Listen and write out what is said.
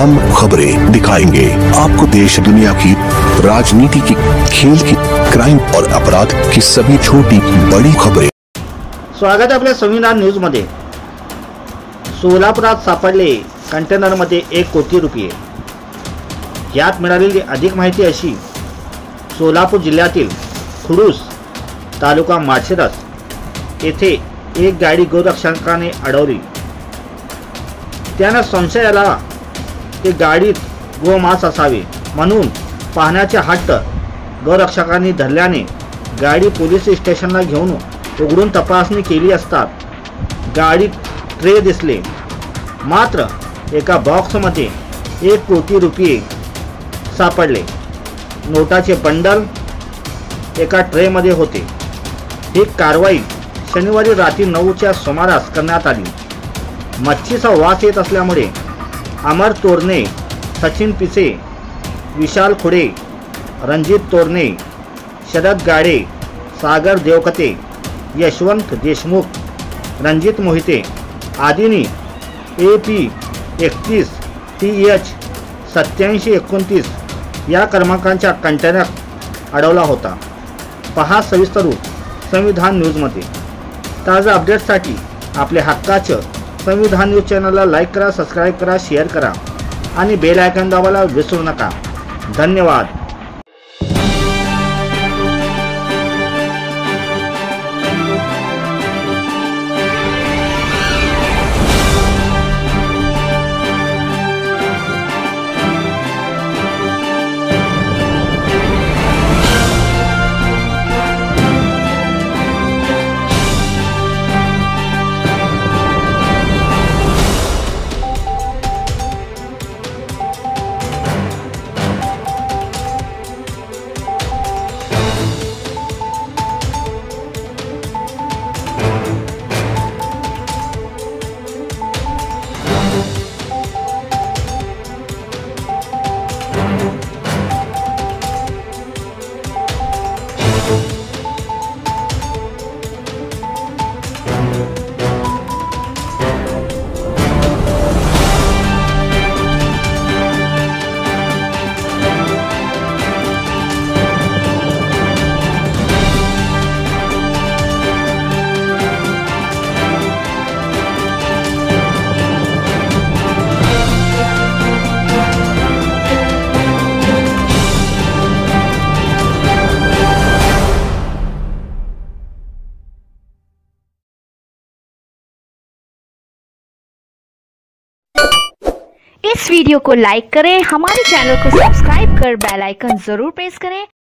तमाम खबरें दिखाएंगे आपको। देश दुनिया की, राजनीति की, खेल की, क्राइम और अपराध की सभी छोटी बड़ी खबरें। स्वागत आहे आपल्या संविधान न्यूज मध्ये। सोलापुरात सापडले कंटेनर मध्ये 1 कोटी रुपये। यात मिळालेली अधिक माहिती अशी, सोलापूर जिल्ह्यातील खुडूस तालुका माळशिरस येथे एक गाडी गोरक्षकाने अडवली। त्यानं संशय आला की गाडीत गोमांस असावे म्हणून पाहण्याचे हट्ट गोरक्षकांनी धरल्याने गाडी पोलीस स्टेशनला घेऊन उघडून तपासणी केली असता गाडीत ट्रे दिसले। मात्र एका बॉक्समध्ये 1 कोटी रुपये सापडले। नोटाचे बंडल एका ट्रेमध्ये होते। ही कारवाई शनिवारी रात्री 9च्या सुमारास करण्यात आली। मच्छीचा वास येत असल्यामुळे अमर तोरणे, सचिन पिसे, विशाल खुडे, रणजित तोरणे, शरद गाडे, सागर देवकते, यशवंत देशमुख, रणजित मोहिते आदींनी AP 31 TH 8729 या क्रमांकाच्या कंटेनर अडवला होता। पहा सविस्तर संविधान न्यूज मध्ये। ताजा अपडेट्ससाठी आपल्या हक्काचं संविधान न्यूज चॅनलला लाईक करा, सबस्क्राइब करा, शेअर करा आणि बेल आयकॉन दाबायला विसरू नका। धन्यवाद। इस वीडियो को लाइक करें, हमारे चैनल को सब्सक्राइब कर बेल आइकन जरूर प्रेस करें